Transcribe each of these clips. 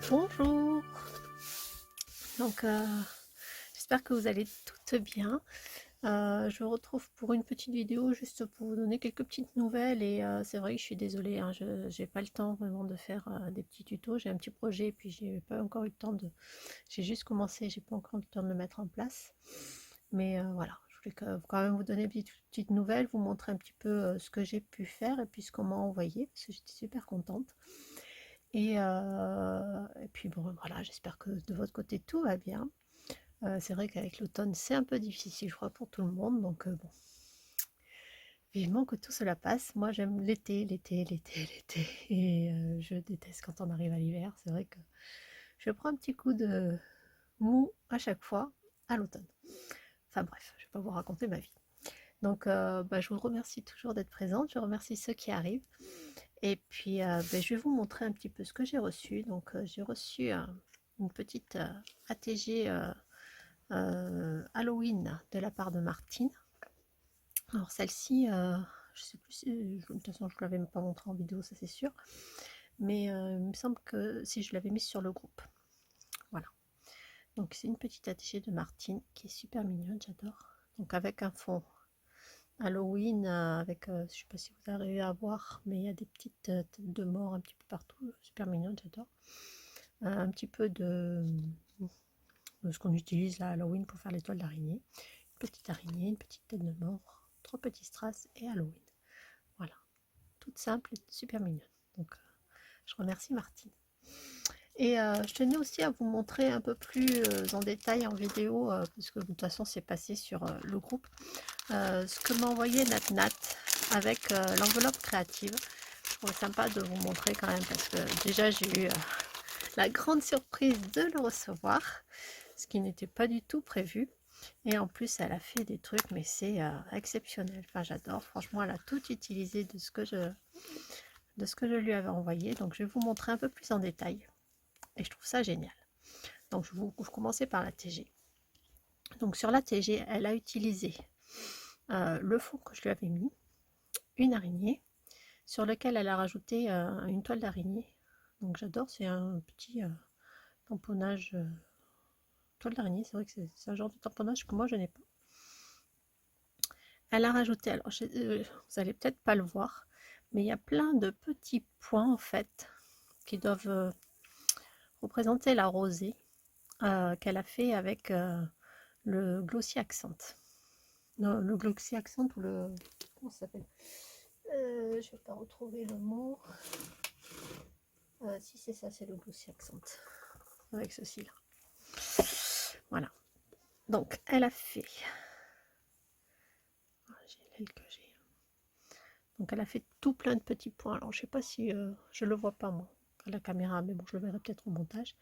Bonjour. Donc, j'espère que vous allez toutes bien. Je vous retrouve pour une petite vidéo juste pour vous donner quelques petites nouvelles et c'est vrai que je suis désolée, hein, je n'ai pas le temps vraiment de faire des petits tutos. J'ai un petit projet et puis j'ai pas encore eu le temps de... J'ai juste commencé, j'ai pas encore eu le temps de le mettre en place. Mais voilà, je voulais quand même vous donner des petites nouvelles, vous montrer un petit peu ce que j'ai pu faire et puis ce qu'on m'a envoyé, parce que j'étais super contente. Et puis bon, voilà, j'espère que de votre côté tout va bien. C'est vrai qu'avec l'automne, c'est un peu difficile, je crois, pour tout le monde. Donc bon, vivement que tout cela passe. Moi, j'aime l'été, l'été, l'été, l'été. Et je déteste quand on arrive à l'hiver. C'est vrai que je prends un petit coup de mou à chaque fois à l'automne. Enfin bref, je ne vais pas vous raconter ma vie. Donc je vous remercie toujours d'être présente. Je remercie ceux qui arrivent. Et puis, je vais vous montrer un petit peu ce que j'ai reçu. Donc, j'ai reçu une petite ATG Halloween de la part de Martine. Alors, celle-ci, je sais plus si, de toute façon, je ne l'avais même pas montré en vidéo, ça c'est sûr. Mais il me semble que si je l'avais mise sur le groupe. Voilà. Donc, c'est une petite ATG de Martine qui est super mignonne, j'adore. Donc, avec un fond Halloween, avec, je ne sais pas si vous arrivez à voir, mais il y a des petites têtes de mort un petit peu partout, super mignonne, j'adore. Un petit peu de ce qu'on utilise là à Halloween pour faire l'étoile d'araignée. Une petite araignée, une petite tête de mort, 3 petits strass et Halloween. Voilà, toute simple et super mignonne. Donc, je remercie Martine. Et je tenais aussi à vous montrer un peu plus en détail en vidéo, parce que de toute façon c'est passé sur le groupe, ce que m'a envoyé Nat avec l'enveloppe créative. Je trouvais sympa de vous montrer quand même parce que déjà j'ai eu la grande surprise de le recevoir, ce qui n'était pas du tout prévu. Et en plus, elle a fait des trucs, mais c'est exceptionnel. Enfin, j'adore. Franchement, elle a tout utilisé de ce que je lui avais envoyé. Donc, je vais vous montrer un peu plus en détail. Et je trouve ça génial. Donc, je commençais par la TG. Donc, sur la TG, elle a utilisé le fond que je lui avais mis, une araignée, sur lequel elle a rajouté une toile d'araignée. Donc, j'adore. C'est un petit tamponnage toile d'araignée. C'est vrai que c'est un genre de tamponnage que moi, je n'ai pas. Elle a rajouté, alors vous allez peut-être pas le voir, mais il y a plein de petits points en fait qui doivent représenter la rosée qu'elle a fait avec le Glossy Accent. Non, le Glossy Accent ou le... Comment ça s'appelle Je vais pas retrouver le mot. Si c'est ça, c'est le Glossy Accent. Avec ceci là. Voilà. Donc, elle a fait... J'ai l'aile que j'ai. Donc elle a fait tout plein de petits points. Alors je sais pas si je le vois pas moi à la caméra, mais bon je le verrai peut-être au montage.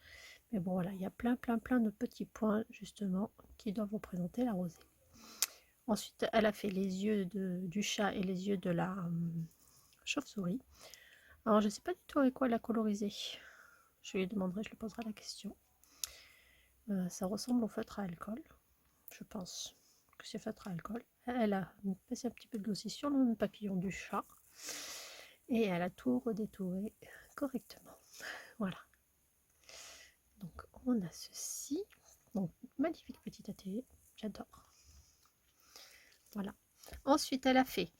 Mais bon voilà, il y a plein de petits points justement qui doivent représenter la rosée. Ensuite elle a fait les yeux du chat et les yeux de la chauve-souris. Alors je sais pas du tout avec quoi elle a colorisé. Je lui demanderai, je lui poserai la question. Ça ressemble au feutre à alcool, je pense que c'est feutre à alcool. Elle a passé un petit peu de glossy sur le papillon du chat. Et elle a tout redétouré correctement. Voilà. Donc on a ceci. Donc magnifique petite atelier. J'adore. Voilà. Ensuite, elle a fait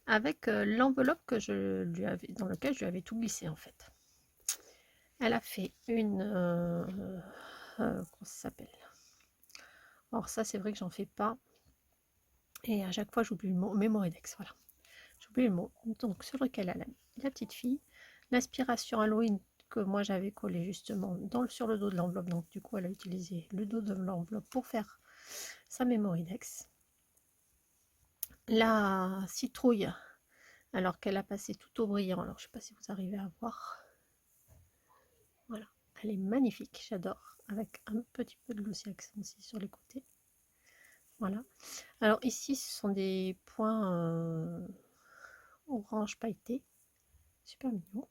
avec l'enveloppe que je lui avais, dans laquelle je lui avais tout glissé en fait. Elle a fait une comment ça s'appelle? Alors ça, c'est vrai que j'en fais pas. Et à chaque fois, j'oublie le mot. Mémoridex, voilà. J'oublie le mot. Donc sur lequel elle a mis la petite fille. L'inspiration Halloween que moi j'avais collé justement sur le dos de l'enveloppe. Donc du coup, elle a utilisé le dos de l'enveloppe pour faire sa mémoridex. La citrouille, alors qu'elle a passé tout au brillant. Alors je sais pas si vous arrivez à voir. Voilà, elle est magnifique, j'adore. Avec un petit peu de glossy accent aussi sur les côtés. Voilà. Alors ici, ce sont des points orange pailleté. Super mignon.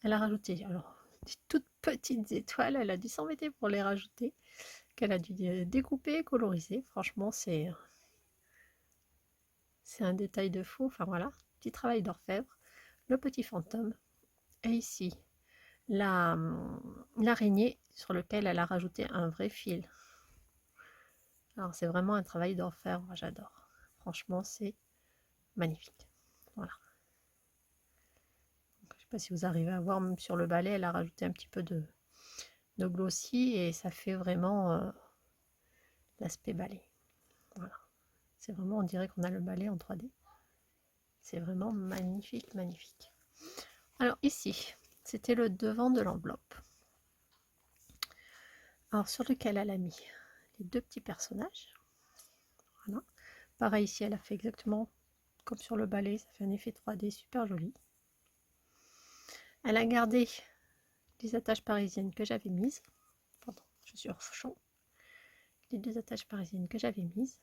Elle a rajouté alors des toutes petites étoiles. Elle a dû s'embêter pour les rajouter. Qu'elle a dû découper et coloriser. Franchement, c'est un détail de fou. Enfin voilà, petit travail d'orfèvre. Le petit fantôme. Et ici, l'araignée sur lequel elle a rajouté un vrai fil. Alors c'est vraiment un travail d'enfer, moi j'adore. Franchement, c'est magnifique. Voilà. Donc, je ne sais pas si vous arrivez à voir, même sur le balai, elle a rajouté un petit peu de glossy et ça fait vraiment l'aspect balai. Voilà. C'est vraiment, on dirait qu'on a le balai en 3D. C'est vraiment magnifique, magnifique. Alors ici, c'était le devant de l'enveloppe. Alors sur lequel elle a mis les deux petits personnages. Voilà. Pareil ici, elle a fait exactement comme sur le balai, ça fait un effet 3D super joli. Elle a gardé les attaches parisiennes que j'avais mises. Pardon, je suis hors champ. Les deux attaches parisiennes que j'avais mises.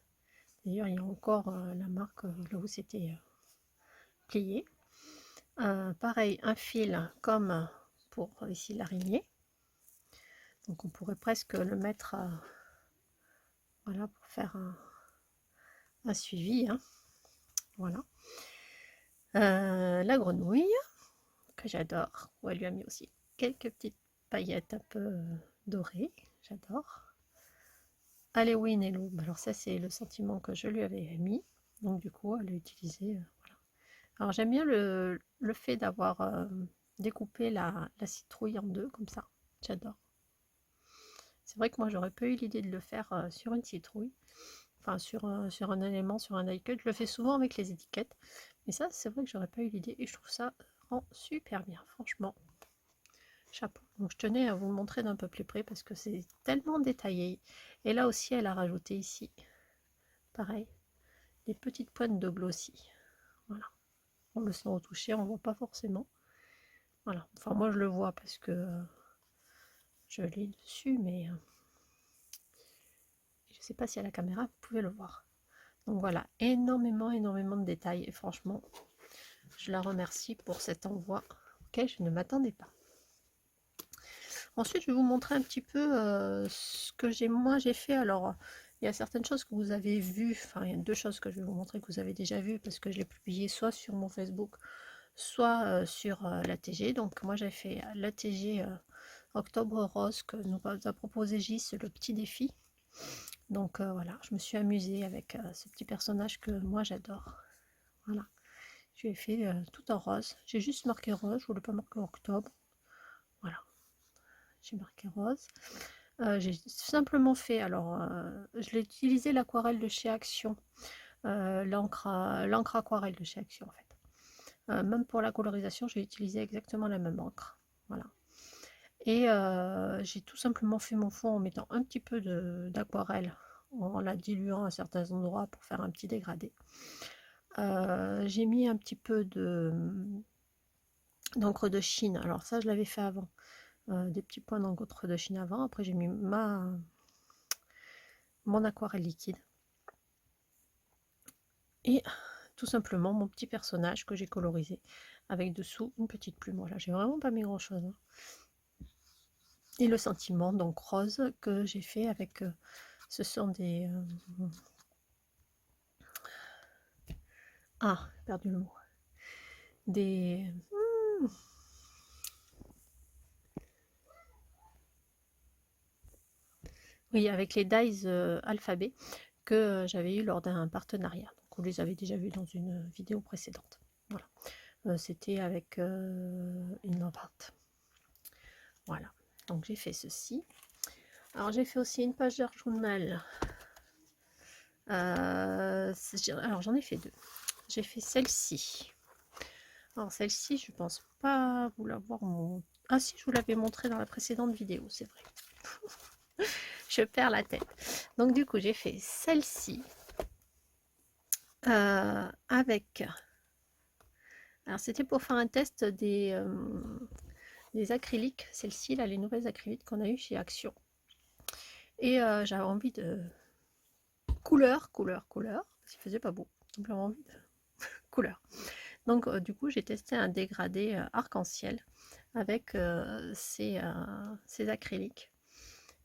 D'ailleurs, il y a encore la marque là où c'était plié. Pareil, un fil comme pour ici l'araignée. Donc on pourrait presque le mettre voilà, pour faire un suivi. Hein. Voilà. La grenouille, que j'adore, où elle lui a mis aussi quelques petites paillettes un peu dorées. J'adore. Halloween et l'aube, alors ça c'est le sentiment que je lui avais mis. Donc du coup, elle a utilisé. Voilà. Alors j'aime bien le fait d'avoir découpé la citrouille en deux, comme ça. J'adore. C'est vrai que moi j'aurais pas eu l'idée de le faire sur une citrouille, enfin sur un élément, sur un die-cut. Je le fais souvent avec les étiquettes, mais ça c'est vrai que j'aurais pas eu l'idée et je trouve ça rend super bien, franchement. Chapeau. Donc je tenais à vous le montrer d'un peu plus près parce que c'est tellement détaillé. Et là aussi elle a rajouté ici, pareil, des petites pointes de glossy. Voilà. On le sent retouché, on ne voit pas forcément. Voilà. Enfin moi je le vois parce que je l'ai dessus, mais je ne sais pas si à la caméra vous pouvez le voir. Donc voilà, énormément de détails et franchement je la remercie pour cet envoi auquel je ne m'attendais pas. Ensuite je vais vous montrer un petit peu ce que j'ai fait. Alors il y a certaines choses que vous avez vues, enfin il y a deux choses que je vais vous montrer que vous avez déjà vues parce que je l'ai publié soit sur mon Facebook, soit sur l'ATG. Donc moi j'ai fait l'ATG Octobre Rose que nous a proposé Gis, le petit défi. Donc voilà, je me suis amusée avec ce petit personnage que moi j'adore. Voilà, je lui ai fait tout en rose. J'ai juste marqué rose, je voulais pas marquer octobre. Voilà, j'ai marqué rose. J'ai simplement fait, alors je l'ai utilisé l'aquarelle de chez Action, l'encre aquarelle de chez Action en fait. Même pour la colorisation, j'ai utilisé exactement la même encre. Voilà. Et j'ai tout simplement fait mon fond en mettant un petit peu d'aquarelle, en la diluant à certains endroits pour faire un petit dégradé. J'ai mis un petit peu d'encre de Chine. Alors ça, je l'avais fait avant. Des petits points d'encre de Chine avant. Après, j'ai mis mon aquarelle liquide. Et tout simplement mon petit personnage que j'ai colorisé avec dessous une petite plume. Voilà, j'ai vraiment pas mis grand chose. Hein. Et le sentiment donc rose que j'ai fait avec ce sont des perdu le mot, des oui, avec les dies alphabet que j'avais eu lors d'un partenariat. Donc vous les avez déjà vus dans une vidéo précédente. Voilà, c'était avec Innovart. Voilà, donc j'ai fait ceci. Alors j'ai fait aussi une page de journal. Alors j'en ai fait deux. J'ai fait celle-ci. Alors celle-ci, je pense pas vous l'avoir montré. Ah si, je vous l'avais montré dans la précédente vidéo, c'est vrai. Je perds la tête. Donc du coup, j'ai fait celle-ci avec... Alors c'était pour faire un test des acryliques. Celle-ci, là, les nouvelles acryliques qu'on a eu chez Action. Et j'avais envie de couleur, parce qu'il faisait pas beau. Donc j'avais envie de couleur. Donc du coup, j'ai testé un dégradé arc-en-ciel avec ces acryliques.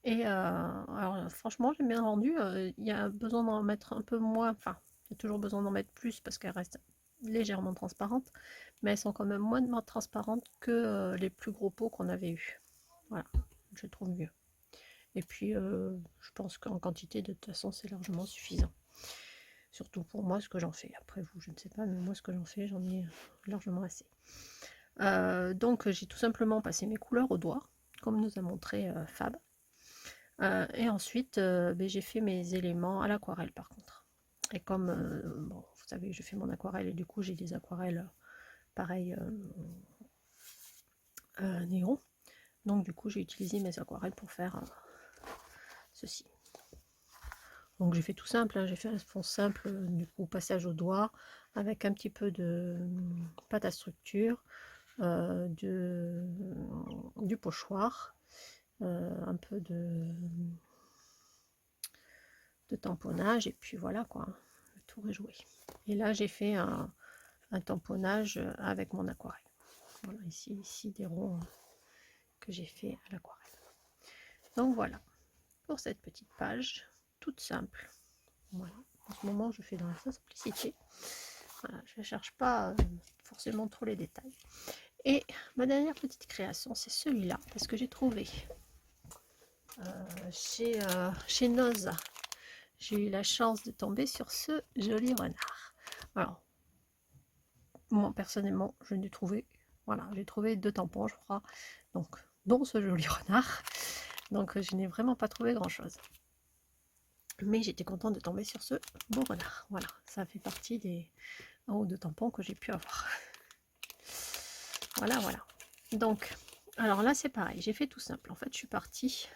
Et alors franchement, j'ai bien rendu. Il y a besoin d'en mettre un peu moins. Enfin, il y a toujours besoin d'en mettre plus parce qu'elle reste légèrement transparentes, mais elles sont quand même moins transparentes que les plus gros pots qu'on avait eu. Voilà, je trouve mieux. Et puis, je pense qu'en quantité, de toute façon, c'est largement suffisant. Surtout pour moi, ce que j'en fais. Après, vous, je ne sais pas, mais moi, ce que j'en fais, j'en ai largement assez. Donc, j'ai tout simplement passé mes couleurs au doigt, comme nous a montré Fab. Et ensuite, j'ai fait mes éléments à l'aquarelle, par contre. Et comme, bon, vous savez, je fais mon aquarelle, et du coup, j'ai des aquarelles, pareil, néon. Donc, du coup, j'ai utilisé mes aquarelles pour faire ceci. Donc j'ai fait tout simple, hein. J'ai fait un fond simple, du coup passage au doigt, avec un petit peu de pâte à structure, du pochoir, un peu de tamponnage, et puis voilà quoi, le tour est joué. Et là j'ai fait un tamponnage avec mon aquarelle. Voilà, ici des ronds que j'ai fait à l'aquarelle. Donc voilà, pour cette petite page, toute simple. Voilà. En ce moment, je fais dans la simplicité. Voilà, je ne cherche pas forcément trop les détails. Et ma dernière petite création, c'est celui-là, parce que j'ai trouvé chez Noz. J'ai eu la chance de tomber sur ce joli renard. Alors, moi, personnellement, je l'ai trouvé. Voilà, j'ai trouvé 2 tampons, je crois, donc, dont ce joli renard. Donc, je n'ai vraiment pas trouvé grand-chose. Mais j'étais contente de tomber sur ce beau renard. Voilà, ça fait partie des 1 ou 2 tampons que j'ai pu avoir. Voilà, voilà. Donc, alors là, c'est pareil. J'ai fait tout simple. En fait, je suis partie.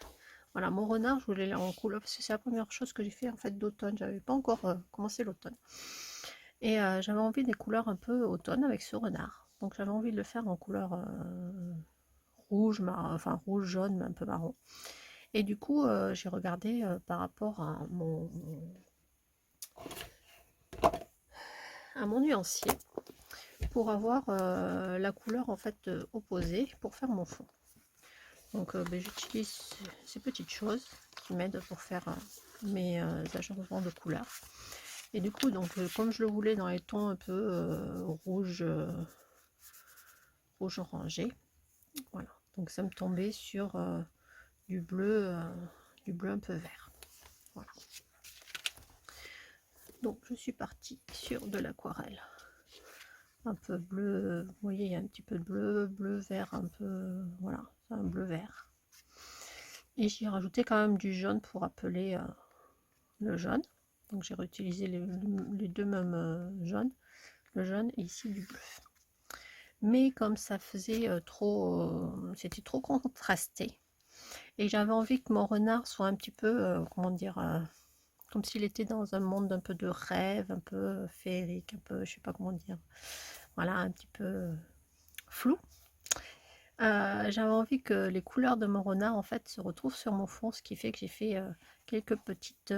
Voilà, mon renard, je voulais en couleur parce que c'est la première chose que j'ai fait en fait d'automne. J'avais pas encore commencé l'automne. Et j'avais envie des couleurs un peu automne avec ce renard. Donc, j'avais envie de le faire en couleur rouge, marron, enfin rouge, jaune, mais un peu marron. Et du coup, j'ai regardé par rapport à mon nuancier pour avoir la couleur en fait opposée pour faire mon fond. Donc j'utilise ces petites choses qui m'aident pour faire mes agencements de couleurs. Et du coup, donc comme je le voulais dans les tons un peu rouge, rouge orangé, voilà. Donc ça me tombait sur du bleu un peu vert. Voilà. Donc je suis partie sur de l'aquarelle. Un peu bleu, vous voyez, il y a un petit peu de bleu, bleu vert, un peu, voilà, c'est un bleu vert. Et j'ai rajouté quand même du jaune pour appeler le jaune. Donc j'ai réutilisé les deux mêmes jaunes, le jaune et ici du bleu. Mais comme ça faisait c'était trop contrasté. Et j'avais envie que mon renard soit un petit peu, comment dire, comme s'il était dans un monde un peu de rêve, un peu féerique, un peu, je sais pas comment dire, voilà, un petit peu flou. J'avais envie que les couleurs de mon renard en fait se retrouvent sur mon fond, ce qui fait que j'ai fait quelques petites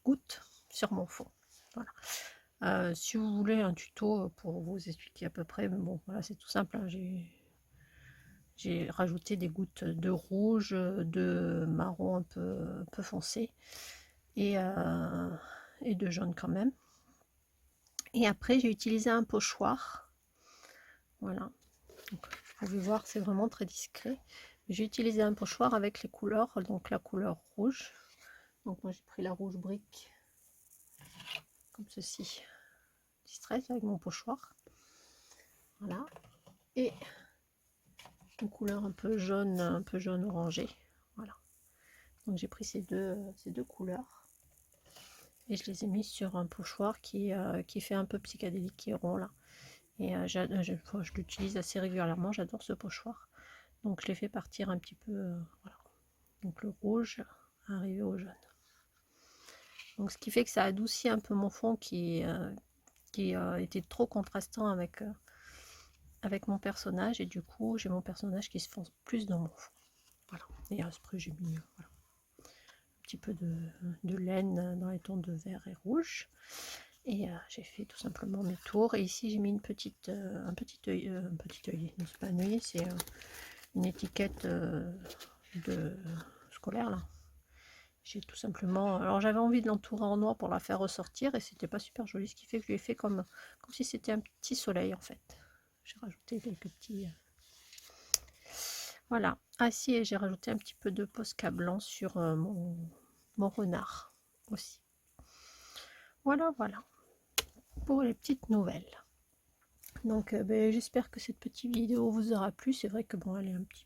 gouttes sur mon fond. Voilà. Si vous voulez un tuto pour vous expliquer à peu près, mais bon voilà, c'est tout simple, hein. J'ai rajouté des gouttes de rouge, de marron un peu foncé et de jaune quand même. Et après j'ai utilisé un pochoir. Voilà. Donc, vous pouvez voir, c'est vraiment très discret. J'ai utilisé un pochoir avec les couleurs, donc la couleur rouge. Donc moi j'ai pris la rouge brique, comme ceci, distraite avec mon pochoir. Voilà. Et une couleur un peu jaune orangé. Voilà. Donc j'ai pris ces deux couleurs et je les ai mis sur un pochoir qui fait un peu psychédélique, qui est rond là. Et je l'utilise assez régulièrement, j'adore ce pochoir. Donc je l'ai fait partir un petit peu, voilà. Donc le rouge arrivé au jaune. Donc ce qui fait que ça adoucit un peu mon fond qui était trop contrastant avec mon personnage, et du coup j'ai mon personnage qui se fonce plus dans mon fond. Voilà. Et après j'ai mis voilà, un petit peu de laine dans les tons de vert et rouge. Et j'ai fait tout simplement mes tours. Et ici j'ai mis un petit œillet, non c'est pas un œillet, c'est une étiquette de scolaire là. J'ai tout simplement... Alors j'avais envie de l'entourer en noir pour la faire ressortir et c'était pas super joli, ce qui fait que je lui ai fait comme si c'était un petit soleil en fait. J'ai rajouté quelques petits... Voilà. Ah si, et j'ai rajouté un petit peu de Posca blanc sur mon renard aussi. Voilà, voilà, pour les petites nouvelles. Donc ben, j'espère que cette petite vidéo vous aura plu. C'est vrai que bon, elle est un petit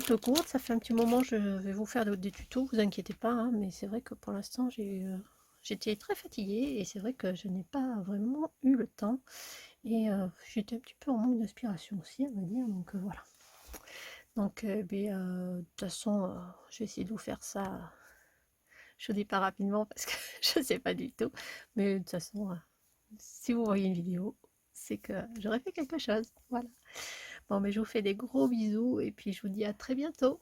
peu courte. Ça fait un petit moment, je vais vous faire des tutos, vous inquiétez pas, hein, mais c'est vrai que pour l'instant j'étais très fatiguée et c'est vrai que je n'ai pas vraiment eu le temps et j'étais un petit peu en manque d'inspiration aussi, à vrai dire. Donc voilà. Donc de toute façon, je vais essayer de vous faire ça. Je ne dis pas rapidement parce que je ne sais pas du tout, mais de toute façon, si vous voyez une vidéo, c'est que j'aurais fait quelque chose. Voilà. Bon, mais je vous fais des gros bisous et puis je vous dis à très bientôt.